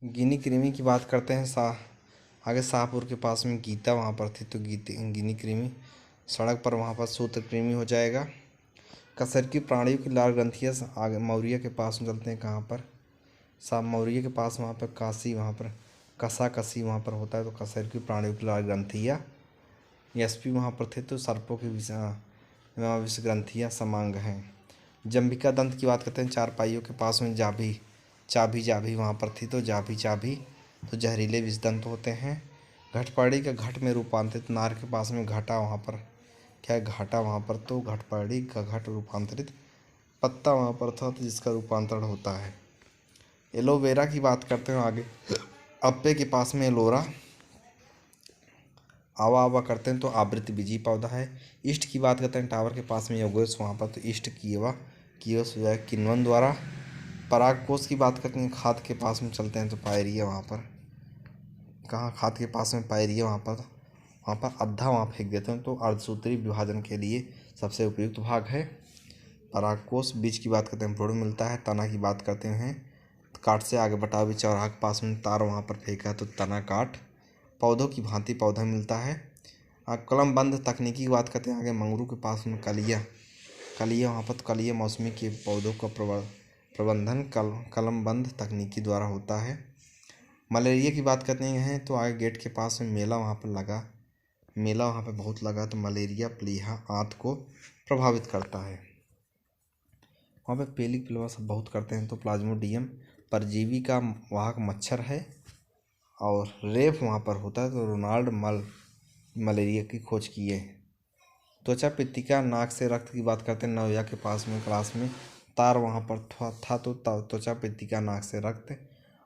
गिनी कृमि की बात करते हैं। आगे शाहपुर के पास में गीता वहाँ पर थी, तो गिनी कृमि सड़क पर वहाँ पर सूत्रकृमि हो जाएगा। कशेरुकी प्राणियों की लाल ग्रंथियाँ आगे मौर्य के पास में चलते हैं। कहाँ पर? मौर्य के पास वहाँ पर काशी, वहाँ पर कसी वहाँ पर होता है, तो कशेरुकी प्राणियों की लाल ग्रंथियाँ। एसपी वहाँ पर थे, तो सर्पों की विष ग्रंथियाँ समांग हैं। जंबिका दंत की बात करते हैं। चारपाइयों के पास में चाभी वहाँ पर थी, तो चाभी तो जहरीले विष दंत होते हैं। घटपड़ी का घट में रूपांतरित, नार के पास में घाटा वहाँ पर क्या है? घाटा वहाँ पर, तो घटपड़ी का घट रूपांतरित पत्ता वहाँ पर था, तो जिसका रूपांतरण होता है। एलोवेरा की बात करते हैं आगे। अप्पे के पास में एलोरा आवा करते हैं, तो आवृत्ति बीजी पौधा है। ईस्ट की बात करते हैं। टावर के पास में योगेश वहाँ पर, तो ईस्ट कियोस जो है किण्वन द्वारा। परागकोश की बात करते हैं। खाद के पास में चलते हैं, तो पायरिया वहाँ पर। कहाँ? खाद के पास में पायरिया वहाँ पर अद्धा वहाँ फेंक देते हैं, तो अर्धसूत्री विभाजन के लिए सबसे उपयुक्त भाग है परागकोश। बीज की बात करते हैं, भ्रूण मिलता है। तना की बात करते हैं, काट से आगे बटा भी चौराहा के पास में तार वहाँ पर फेंका है, तो तना काट। पौधों की भांति पौधा मिलता है। कलम बंद तकनीकी की बात करते हैं आगे। मंगरू के पास में कलिया वहाँ पर, तो कलिया मौसमी के पौधों का प्रबंधन कलम बंद तकनीकी द्वारा होता है। मलेरिया की बात करते हैं, तो आगे गेट के पास में मेला वहाँ पर बहुत लगा, तो मलेरिया प्लीहा आंत को प्रभावित करता है। वहाँ पे पेलिक पिलवा सब बहुत करते हैं, तो प्लाज्मोडियम परजीवी का वाहक मच्छर है। और रेफ वहाँ पर होता है, तो रोनाल्ड मलेरिया की खोज की है। त्वचा पित्तिका नाक से रक्त की बात करते हैं। नवोया के पास में क्लास में तार वहाँ पर था, तो त्वचा पित्तिका नाक से रक्त।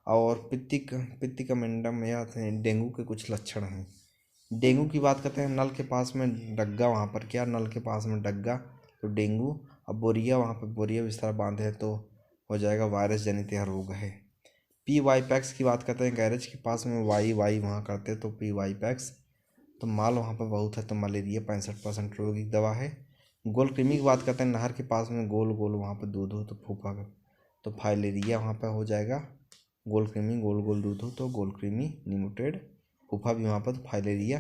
और पित्तिका मिंडम या डेंगू के कुछ लक्षण हैं। डेंगू की बात करते हैं। नल के पास में डग्गा वहाँ पर क्या? नल के पास में डग्गा, तो डेंगू। अब बोरिया वहाँ पर बोरिया बिस्तर बांधे हैं, तो हो जाएगा वायरस जनित यह रोग है। पी वाई पैक्स की बात करते हैं। गैरेज के पास में वाई वहाँ करते हैं, तो पी वाई पैक्स। तो माल वहाँ पर बहुत है, तो मलेरिया 65% रोग की दवा है। गोल कृमि की बात करते हैं। नहर के पास में गोल वहाँ पर दूध हो, तो फूफा का, तो फाइलेरिया वहाँ पर हो जाएगा। गोल कृमि गोल दूध हो, तो गोल कृमि निमोटेड। फूफा भी वहाँ पर, तो फाइलेरिया।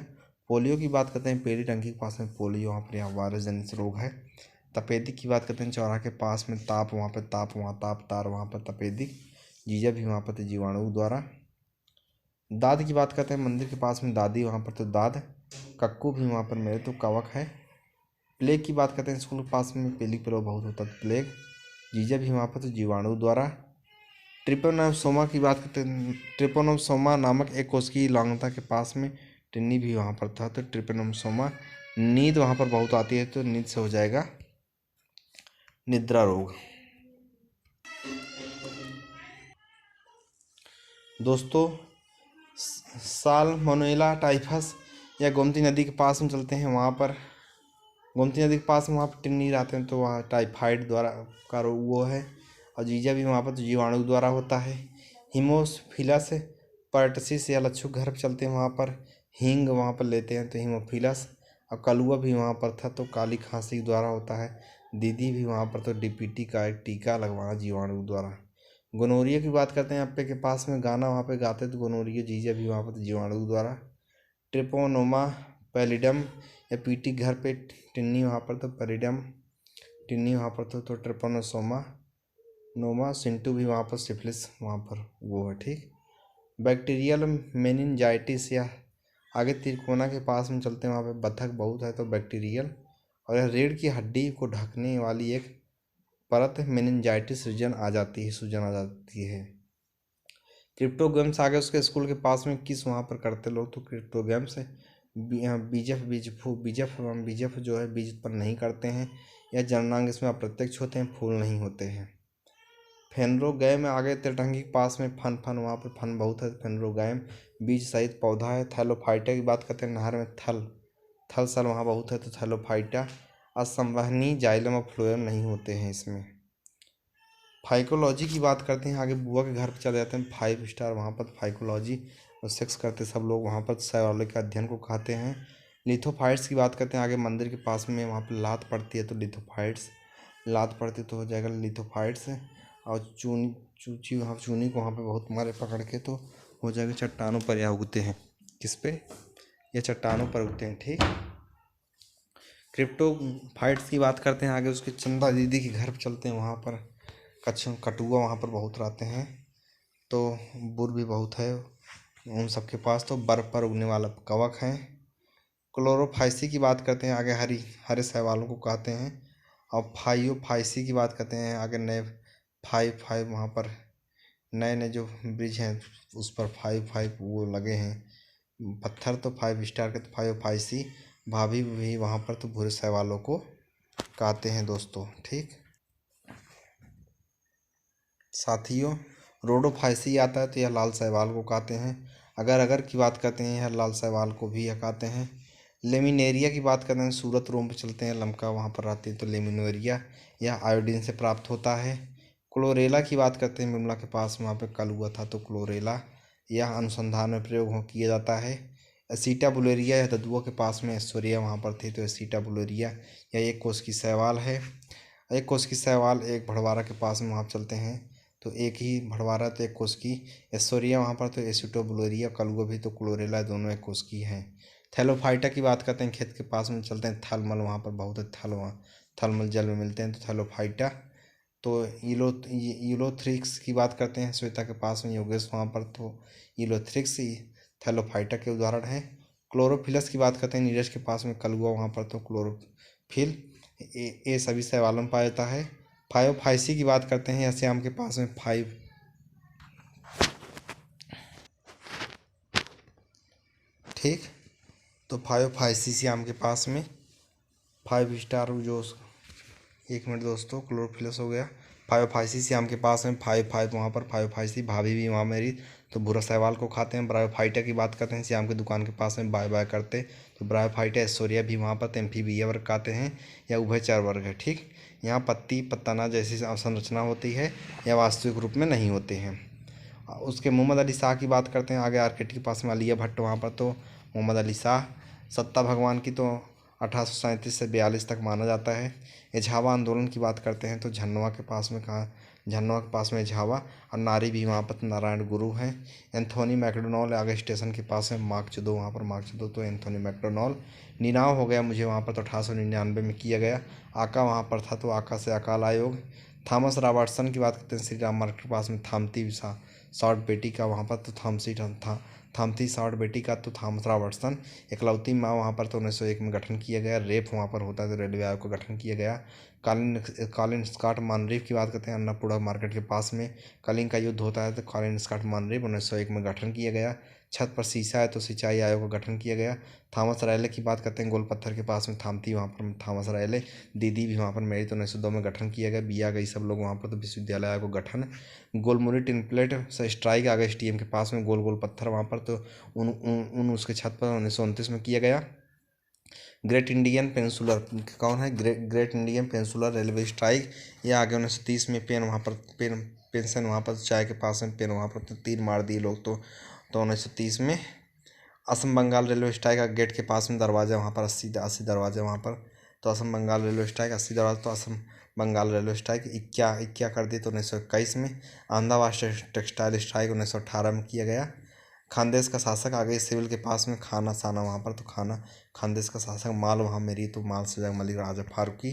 पोलियो की बात करते हैं। पेड़ी टंकी के पास में पोलियो वहाँ पर वायरस जनित रोग है। तपेदिक की बात करते हैं। चौराहा के पास में ताप वहाँ पर तार वहाँ पर तपेदिक। जीजा भी वहाँ पर, तो जीवाणु द्वारा। दाद की बात करते हैं। मंदिर के पास में दादी वहाँ पर, तो दाद। कक्कू भी वहाँ पर मेरे, तो कवक है। प्लेग की बात करते हैं। स्कूल के पास में पेलिक प्रभाव बहुत होता है, प्लेग। जीजा भी वहाँ पर, तो जीवाणु द्वारा। ट्रिपोनोसोमा की बात करते हैं। ट्रिपोनोसोमा नामक एक कोशिकीय लांगता के पास में टिन्नी भी वहाँ पर था, तो ट्रिपोनोसोमा। नींद वहाँ पर बहुत आती है, तो नींद से हो जाएगा निद्रा रोग। दोस्तों, साल्मोनेला टाइफस या गोमती नदी के पास में चलते हैं। वहाँ पर गोमती नदी के पास में वहाँ पर टिन्नी रहते हैं, तो वहाँ टाइफाइड द्वारा का रोग वो है। और जीजा भी वहाँ पर, तो जीवाणु द्वारा होता है। हीमोफिलस पर्टसिस या लच्छू घर पर चलते हैं। वहाँ पर हींग वहाँ पर लेते हैं, तो हीमोफिलस। और कलुआ भी वहाँ पर था, तो काली खांसी द्वारा होता है। दीदी भी वहाँ पर, तो डीपीटी का एक टीका लगवाना जीवाणु द्वारा। गोनोरिया की बात करते हैं। अप्पे के पास में गाना वहाँ पे गाते, तो गोनोरिया। जीजा भी वहाँ पर, तो जीवाणु द्वारा। ट्रिपोनोमा पैलिडम या पीटी घर पे टिन्नी वहाँ पर, तो पैलिडम टिन्नी वहाँ पर, तो ट्रिपोनोसोमा नोमा। सिंटू भी वहाँ पर, सिफिलिस वहाँ पर वो है, ठीक। बैक्टीरियल मेनिनजाइटिस या आगे तिरकोना के पास में चलते हैं। वहाँ पे बतख बहुत है, तो बैक्टीरियल। और यह रीढ़ की हड्डी को ढकने वाली एक परत मेनिनजाइटिस सूजन आ जाती है। क्रिप्टोगेम्स आगे उसके स्कूल के पास में किस वहाँ पर करते लोग, तो क्रिप्टोगेम्स बीजफ जो है बीज उत्पन्न नहीं करते हैं, या जननांग इसमें अप्रत्यक्ष होते हैं, फूल नहीं होते हैं। फेनरोगैम आगे तिरटंगी के पास में फन वहाँ पर फन बहुत है, फेनरोगैम बीज सहित पौधा है। थैलोफाइटा की बात करते हैं। नहर में थल सल वहाँ बहुत है, तो थैलोफाइटा। असंवहनी जाइलम और फ्लोएम नहीं होते हैं इसमें। फाइकोलॉजी की बात करते हैं आगे। बुआ के घर पर चले जाते हैं। 5 स्टार वहाँ पर फाइकोलॉजी और सेक्स करते सब लोग वहाँ पर साइकोलॉजी के अध्ययन को खाते हैं। लिथोफाइट्स की बात करते हैं आगे। मंदिर के पास में वहाँ पर लात पड़ती है, तो लिथोफाइट्स। लात पड़ती तो हो जाएगा लिथोफाइट्स। और चूची वहाँ चूनी को वहाँ पे बहुत मारे पकड़ के, तो हो जाएगा चट्टानों पर या उगते हैं। किस पे? या चट्टानों पर उगते हैं। ठीक। क्रिप्टो फाइट्स की बात करते हैं आगे। उसके चंदा दीदी के घर पे चलते हैं, वहाँ पर कठुआ वहाँ पर बहुत रहते हैं, तो बुर भी बहुत है उन सबके पास। तो बर्फ़ पर उगने वाला कवक है। क्लोरोफाइसी की बात करते हैं आगे, हरे शैवालों को कहते हैं। और फाइसी की बात करते हैं आगे, नए फाइव वहाँ पर नए नए जो ब्रिज हैं उस पर फाइव वो लगे हैं पत्थर, तो 5 स्टार के, तो फाइसी भाभी भी वहाँ पर तो भूरे शैवालों को कहते हैं दोस्तों। ठीक। साथियों, रोडोफाइसी आता है तो यह लाल शैवाल को कहते हैं। अगर की बात करते हैं, यह लाल शैवाल को भी यह कहते हैं। लेमिनेरिया की बात करते हैं, सूरत रोम पे चलते हैं, लमका वहाँ पर रहती है, तो लेमिनेरिया यह आयोडीन से प्राप्त होता है। क्लोरेला की बात करते हैं, बिमला के पास वहाँ पे कल हुआ था, तो क्लोरेला यह अनुसंधान में प्रयोग किया जाता है। एसिटाबुलेरिया यह ददुआ के पास में ऐश्वर्या वहाँ पर थी, तो एसिटाबुलेरिया यह एक कोश की शैवाल है। एक कोश की शैवाल एक भड़वारा के पास में वहाँ चलते हैं, तो एक ही भड़वारा, तो एक कोश की ऐश्वर्या वहाँ पर, तो एसिटाबुलेरिया कलुआ भी, तो क्लोरेला दोनों एक कोश की हैं। थैलोफाइटा की बात करते हैं, खेत के पास में चलते हैं, थलमल वहाँ पर बहुत है, थलमल जल में मिलते हैं, तो थैलोफाइटा। तो यूलोथ्रिक्स की बात करते हैं, श्वेता के पास में योगेश वहाँ पर, तो यूलोथ्रिक्स थैलोफाइटा के उदाहरण हैं। क्लोरोफिलस की बात करते हैं, नीरज के पास में कलुआ वहाँ पर, तो क्लोरोफिल ये सभी शैवालों में पाया जाता है। फाइसी की बात करते हैं, श्याम के पास में ठीक। तो फाइसी श्याम के पास में 5 स्टार जो, एक मिनट दोस्तों, क्लोरोफिलस हो गया। फाइसी श्याम के पास में फाइव वहाँ पर, फाइसी भाभी भी वहाँ मेरी, तो बुरा शैवाल को खाते हैं। ब्रायोफाइटा की बात करते हैं, श्याम की दुकान के पास में बाय बाय करते, तो ब्रायोफाइटा ऐश्वर्या भी वहाँ पर, एम्फीबिया वर्ग कहते हैं, या उभयचर वर्ग है। ठीक। यहाँ पत्ती पत्ताना जैसी संरचना होती है, या वास्तविक रूप में नहीं होते हैं। उसके मोहम्मद अली शाह की बात करते हैं आगे, आर्किड के पास में अलिया भट्ट वहाँ पर, तो मोहम्मद अली शाह सत्ता भगवान की, तो 1837 से 42 तक माना जाता है। एझावा आंदोलन की बात करते हैं, तो झन्नवा के पास में एझावा, और नारी भी वहाँ पर नारायण गुरु हैं। एंथोनी मैकडोनॉल आगे स्टेशन के पास में मार्कचुदो वहाँ पर, मार्कचुदो तो एंथोनी मैकडोनॉल। निनाव हो गया मुझे वहाँ पर, तो 1899 में किया गया। आका वहाँ पर था, तो आका से अकाल आयोग। थॉमस रॉबर्टसन की बात करते हैं, श्री राम मार्ग के पास में थामती शॉर्ट बेटी का वहाँ पर, तो थामती शॉर्ट बेटी का, तो थॉमस रॉबर्टसन। इकलौती माँ वहाँ पर, तो 1901 में गठन किया गया। रेप वहाँ पर होता है, तो रेलवे आयोग का गठन किया गया। कॉलिन स्कॉट मानरीव की बात करते हैं, अन्नापुरा मार्केट के पास में कलिंग का युद्ध होता है, तो कॉलिन स्कॉट मानरीव 1901 में गठन किया गया। छत पर शीशा है, तो सिंचाई आयोग का गठन किया गया। थॉमस रैले की बात करते हैं, गोल पत्थर के पास में थामती वहाँ पर थॉमस रैले। दीदी भी वहाँ पर मेरी, तो 1902 में गठन किया गया। बिया गई सब लोग वहाँ पर, तो विश्वविद्यालय आयोग का गठन। गोलमुरी टिनप्लेट से स्ट्राइक आ गए स्टेडियम के पास में, गोल गोल पत्थर वहाँ पर, तो उन उसके छत पर 1929 में किया गया। ग्रेट इंडियन पेंसुलर कौन है? ग्रेट इंडियन पेंसुलर रेलवे स्ट्राइक, ये आगे 1930 में पेन वहाँ पर, पेंशन वहाँ पर चाय के पास में पेन वहाँ पर, तो तीर मार दिए लोग, तो 1930 में। असम बंगाल रेलवे स्ट्राइक का गेट के पास में दरवाज़ा वहाँ पर, 80 दरवाजे वहाँ पर, तो असम बंगाल रेलवे स्ट्राइक 80 दरवाजे, तो असम बंगाल रेलवे स्ट्राइक इक्या कर दी, तो 1921 में। अहमदाबाद टेक्सटाइल स्ट्राइक 1918 में किया गया। खानदेश का शासक आ गए सिविल के पास में, खाना साना वहाँ पर, तो खानदेश का शासक माल वहाँ मेरी, तो माल से मलिक राजा फारूकी।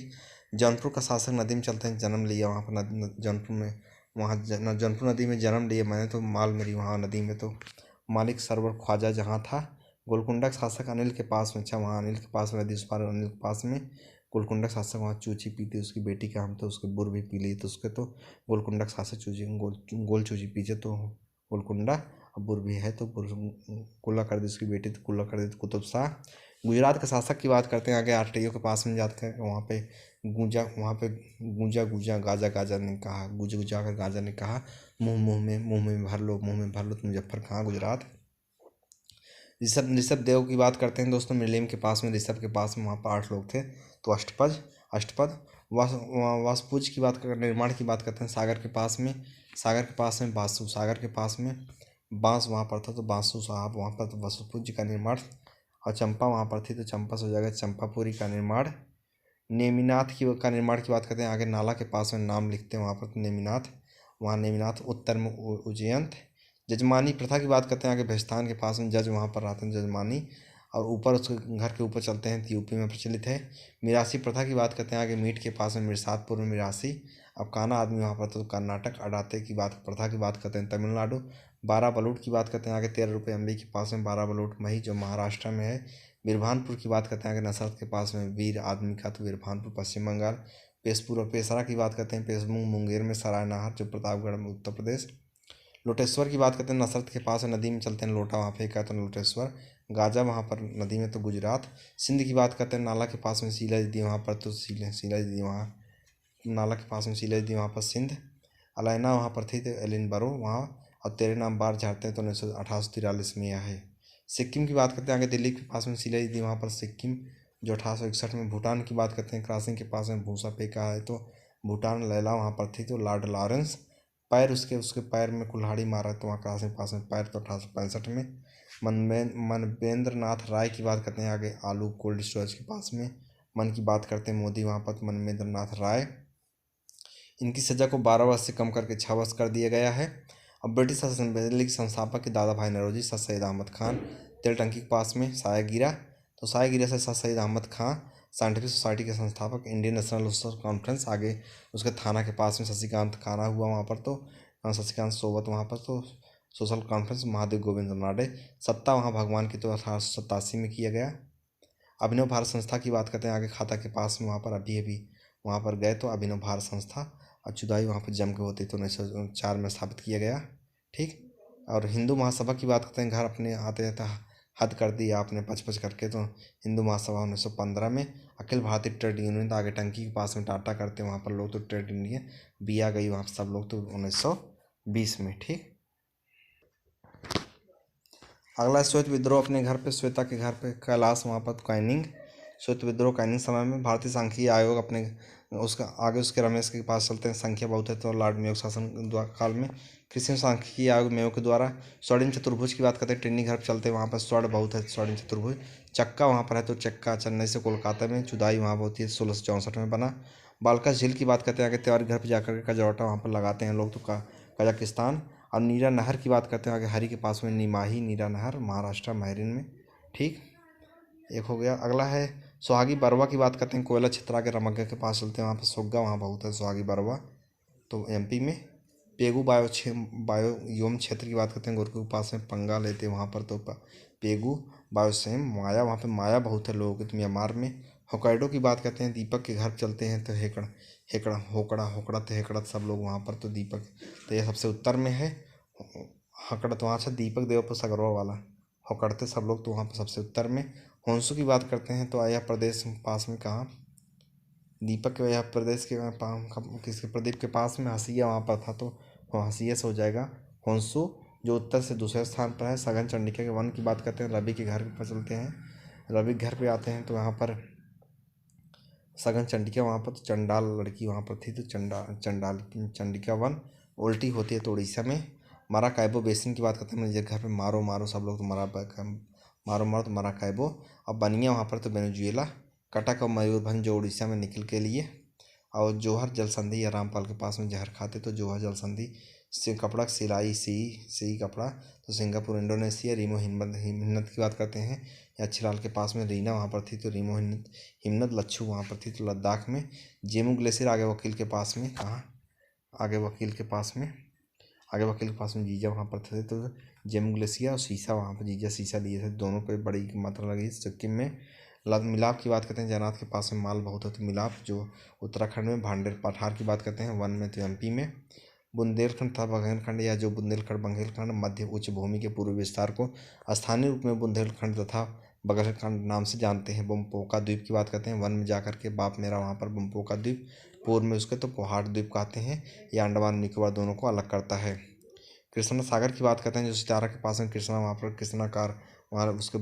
जौनपुर का शासक नदी में चलते हैं, जन्म लिया वहाँ पर जौनपुर में, वहाँ जौनपुर नदी में जन्म लिया मैंने, तो माल मेरी वहाँ नदी में, तो मालिक सरवर ख्वाजा जहाँ था। गोलकुंडा का शासक अनिल के पास में, अच्छा वहाँ अनिल के पास में नदी उस पार, अनिल के पास में गोलकुंडा का शासक वहाँ चूची पीती उसकी बेटी का हम, तो उसके बुर भी पी ली, तो उसके तो गोलकुंडा का शासक चूची गोल चूची पीछे, तो गोलकुंडा। अब बुर भी है, तो बुर कुल्ला कर दी उसकी बेटी, तो कुल्ला कर दी कुतुब शाह। गुजरात के शासक की बात करते हैं आगे, आरटीओ के पास में जाते हैं, वहाँ पे गूंजा गाजा गाजा ने कहा, गुजा कर गाजा ने कहा, मुँह में भर लो, तो मुजफ्फर कहाँ? गुजरात। ऋषभ देव की बात करते हैं दोस्तों, मिलेम के पास में, ऋषभ के पास में वहाँ पर 8 लोग थे, तो अष्टपद। वासपुज की बात कर, निर्माण की बात करते हैं, सागर के पास में बासु, सागर के पास में बांस वहाँ पर था, तो बांसु साहब वहाँ पर, तो वासुपुज का निर्माण। और चंपा वहाँ पर थी, तो चंपा से हो जाएगा चंपापुरी का निर्माण। नेमिनाथ का निर्माण की बात करते हैं आगे, नाला के पास में नाम लिखते हैं वहाँ पर, तो नेमिनाथ। वहाँ नेमिनाथ, उत्तर में उज्जैन। जजमानी प्रथा की बात करते हैं आगे भेस्तान के पास में जज वहाँ पर रहते हैं जजमानी, और ऊपर उसके घर के ऊपर चलते हैं तो यूपी में प्रचलित है। मिरासी प्रथा की बात करते हैं आगे मीट के पास में मिर्सादपुर में मिरासी। अब काना आदमी वहाँ पर तो कर्नाटक। अडाते की बात प्रथा की बात करते हैं तमिलनाडु। 12 बलूट की बात करते हैं आगे 13 रुपये अम्बी के पास में 12 बलूट मही जो महाराष्ट्र में है। बीरभानपुर की बात करते हैं आगे नसरत के पास में वीर आदमी का तो बीरभानपुर पश्चिम बंगाल। पेशपुर और पेशरा की बात करते हैं पेशमुंग मुंगेर में, सरायनाहर जो प्रतापगढ़ में उत्तर प्रदेश। लोटेश्वर की बात करते हैं नसरत के पास नदी में चलते हैं लोटा वहाँ फेंका है तो लोटेश्वर। गाजा वहाँ पर नदी में तो गुजरात। सिंध की बात करते हैं नाला के पास में शीला दीदी वहाँ पर तो शीला दीदी वहाँ नाला के पास में शीला दीदी वहाँ पर सिंध। अलैना वहाँ पर थी तो एलिन बरो वहाँ। और तेरे नाम बार झाड़ते हैं तो 1843 में यह है। सिक्किम की बात करते हैं आगे दिल्ली के पास में शीला दीदी वहाँ पर सिक्किम जो 1861 में। भूटान की बात करते हैं क्रासिंग के पास में भूसा फेंका है तो भूटान। लैला वहाँ पर थी तो लॉर्ड लॉरेंस। पैर उसके उसके पैर में कुल्हाड़ी मारा तो वहाँ क्रासिंग के पास में पैर तो 1865 में। मनवेंद्र नाथ राय की बात करते हैं आगे आलू कोल्ड स्टोरेज के पास में। मन की बात करते हैं मोदी वहाँ पर मनवेंद्र नाथ राय। इनकी सज़ा को 12 वर्ष से कम करके 6 वर्ष कर दिया गया है। अब ब्रिटिश असेंबली के संस्थापक के दादा भाई नौरोजी सर सैयद अहमद खान। तेल टंकी के पास में सायागिरा तो सायागिरा से sir Syed Ahmad Khan. Scientific society के संस्थापक इंडियन नेशनल रिसर्च कॉन्फ्रेंस आगे उसके थाना के पास में शशिकांत खाना हुआ वहाँ पर तो शशिकांत सोबत वहाँ पर तो सोशल कॉन्फ्रेंस महादेव गोविंद रानडे। सत्ता वहाँ भगवान की तो 1887 में किया गया। अभिनव भारत संस्था की बात करते हैं आगे खाता के पास में वहाँ पर अभी वहाँ पर गए तो अभिनव भारत संस्था। और चुदाई वहाँ पर जम के होती तो 1904 में स्थापित किया गया। ठीक। और हिंदू महासभा की बात करते हैं घर अपने आते आते हद कर दिया आपने पच करके तो हिंदू महासभा 1915 में। अखिल भारतीय ट्रेड यूनियन तो आगे टंकी के पास में टाटा करते हैं वहाँ पर लोग तो ट्रेड यूनियन बिया गई वहाँ पर सब लोग तो 1920 में। ठीक। अगला श्वेत विद्रोह अपने घर पे श्वेता के घर पे कैलाश वहाँ पर काइनिंग। श्वेत विद्रोह काइनिंग समय में भारतीय सांख्यिकी आयोग अपने उसका आगे उसके रमेश के पास चलते हैं संख्या बहुत है तो लॉर्ड मेयो शासन काल में। कृष्ण सांख्यिकी आयोग मेयो के द्वारा। स्वर्णिम चतुर्भुज की बात करते हैं टिन्नी घर चलते हैं वहाँ पर स्वर्ण बहुत है स्वर्णिम चतुर्भुज। चक्का वहाँ पर है तो चक्का चेन्नई से कोलकाता में। चुदाई वहाँ बहुत ही 1664 में बना। बालका झील की बात करते हैं आगे त्योहारी घर पर जाकर के कजौटा वहाँ पर लगाते हैं लोग तो कजाकिस्तान। और नीरा नहर की बात करते हैं आगे हरी के पास में निमाही नीरा नहर महाराष्ट्र महरीन में। ठीक। एक हो गया। अगला है सुहागी बरवा की बात करते हैं कोयला छित्रा के रमग्गा के पास चलते हैं वहाँ पर सोग्गा वहाँ बहुत है सुहागी बरवा तो एमपी में। पेगू बायोयोम क्षेत्र की बात करते हैं गोरखपुर के पास में पंगा लेते हैं वहाँ पर तो पेगू बायोसेम। माया वहाँ पे माया बहुत है लोगों के तो म्यांमार में। होकाइडो की बात करते हैं दीपक के घर चलते हैं तो हेकड़ा होकड़ा तो हेकड़ा सब लोग वहाँ पर तो दीपक तो ये सबसे उत्तर में है। हकड़ा तो वहाँ से दीपक देवपुर सगरवा वाला होकड़ते सब लोग तो वहाँ पर सबसे उत्तर में। होंसू की बात करते हैं तो यह प्रदेश पास में कहाँ दीपक के यह प्रदेश के किसके प्रदीप के पास में हसिया वहाँ पर था तो हसिया से हो जाएगा होंसू जो उत्तर से दूसरे स्थान पर है। सघन चंडिका के वन की बात करते हैं रवि के घर पर चलते हैं रवि के घर पे आते हैं तो यहाँ पर सघन चंडिका वहाँ पर तो चंडाल लड़की वहाँ पर थी तो चंडाल चंडिका वन उल्टी होती है तो उड़ीसा में। माराकाइबो बेसिन की बात करते हैं मुझे घर पे मारो सब लोग तो मारो तो माराकाइबो। अब बनिया वहाँ पर तो वेनेजुएला। कटक और मयूरभंज जो उड़ीसा में निकल के लिए। और जौहर जल संधि या रामपाल के पास में जहर खाते तो जौहर जल संधि से कपड़ा सिलाई सी कपड़ा तो सिंगापुर इंडोनेशिया। रीमो हिम्मत की बात करते हैं या छिराल के पास में रीना वहाँ पर थी तो रीमो हिम्मत लच्छू वहाँ पर थी तो लद्दाख में। जेमू ग्लेशियर आगे वकील के पास में कहाँ आगे वकील के पास में जीजा वहाँ पर थे तो जेमू ग्लेशियर और शीशा वहाँ पर जीजा शीशा लिए थे दोनों पे बड़ी मात्रा लगी सिक्किम में। मिलाप की बात करते हैं जयनाथ के पास में माल बहुत है तो मिलाप जो उत्तराखंड में। भांडेर पठार की बात करते हैं वन में तो एमपी में। बुंदेलखंड तथा बघेलखंड या जो बुंदेलखंड बघेलखंड मध्य उच्च भूमि के पूर्वी विस्तार को स्थानीय रूप में बुंदेलखंड तथा बघेलखंड नाम से जानते हैं। बमपोका द्वीप की बात करते हैं वन में जाकर के बाप मेरा वहाँ पर बमपोका द्वीप। पूर्व में उसके तो पहाड़ द्वीप कहते हैं। ये अंडमान निकोबार दोनों को अलग करता है। कृष्णा सागर की बात करते हैं जो सितारा के पास में कृष्णा वहाँ पर कृष्णाकार वहाँ उसके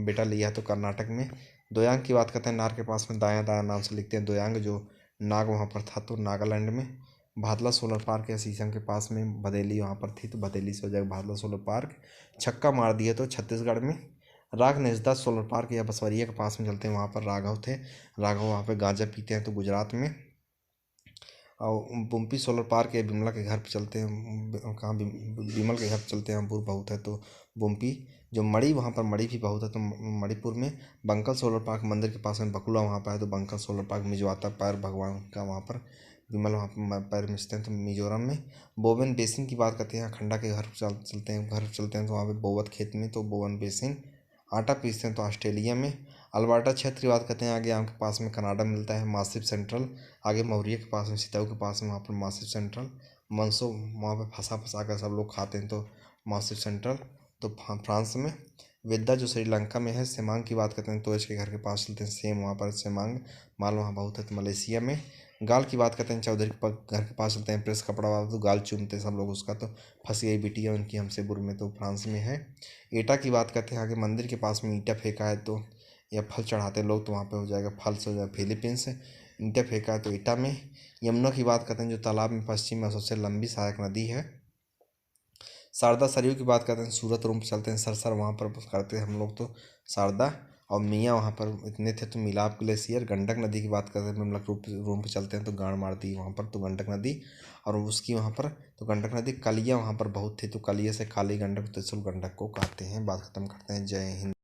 बेटा लिया है तो कर्नाटक में। दोयांग की बात करते हैं नार के पास में दायां दायां नाम से लिखते हैं दोयांग जो नाग वहाँ पर था तो नागालैंड में। भादला सोलर पार्क या शीशम के पास में भदेली वहाँ पर थी तो भदेली से हो जाएगा भादला सोलर पार्क। छक्का मार दिया तो छत्तीसगढ़ में। राग नेजदा सोलर पार्क या बसवरिया के पास में चलते हैं वहाँ पर राघव थे। राघव वहाँ पर गांजा पीते हैं तो गुजरात में। और बुम्पी सोलर पार्क है, बिमला के घर पे चलते हैं। कहाँ बिमल के घर पे चलते हैं, हमपुर बहुत है तो बुम्पी। जो मणि, वहाँ पर मणि भी बहुत है तो मणिपुर में बंकल सोलर पार्क मंदिर के पास में बकुला वहाँ पर है तो बंकल सोलर पार्क। मिजवाता पैर भगवान का वहाँ पर विमल वहाँ पर पैर में स्थित है तो मिजोरम में। बोवन बेसिन की बात करते हैं, खंडा के घर चलते हैं तो वहाँ पे बोवत खेत में तो बोवन बेसिन। आटा पीसते हैं तो ऑस्ट्रेलिया में। अल्बर्टा क्षेत्र की बात करते हैं, आगे आम के पास में कनाडा मिलता है। मासिव सेंट्रल, आगे मौरिया के पास में सीताऊ के पास में वहाँ पर मासिव सेंट्रल। मनसो वहाँ पर फंसा कर सब लोग खाते हैं तो मासिव सेंट्रल तो फ्रांस में। वेदा जो श्रीलंका में है। सेमांग की बात करते हैं तो इसके घर के पास चलते हैं, सेम वहाँ पर सेमांग माल वहाँ बहुत है तो मलेशिया में। गाल की बात करते हैं, चौधरी के घर के पास चलते हैं, प्रेस कपड़ा वाला तो गाल चूमते हैं सब लोग उसका तो फंस गई बिटिया उनकी हमसेपुर में तो फ्रांस में है। ईटा की बात करते हैं, आगे मंदिर के पास में ईटा फेंका है तो या फल चढ़ाते हैं लोग तो वहाँ पे हो जाएगा फल से हो जाएगा फिलीपींस। ईटा फेंका है तो ईटा में। यमुना की बात करते हैं, जो तालाब में पश्चिम में सबसे लंबी सहायक नदी है। शारदा सरयू की बात करते हैं, सूरत रूम पे चलते हैं, सरसर वहाँ पर करते हैं हम लोग तो शारदा। और मियाँ वहाँ पर इतने थे तो मिलाप ग्लेशियर। गंडक नदी की बात करते हैं, हम लोग रूम पे चलते हैं तो गाड़ मारती है वहाँ पर तो गंडक नदी। और उसकी वहाँ पर तो गंडक नदी कलिया वहाँ पर बहुत थी तो कलिया से काली गंडक त्रिशूल गंडक को कहते हैं। बात खत्म करते हैं, जय हिंद।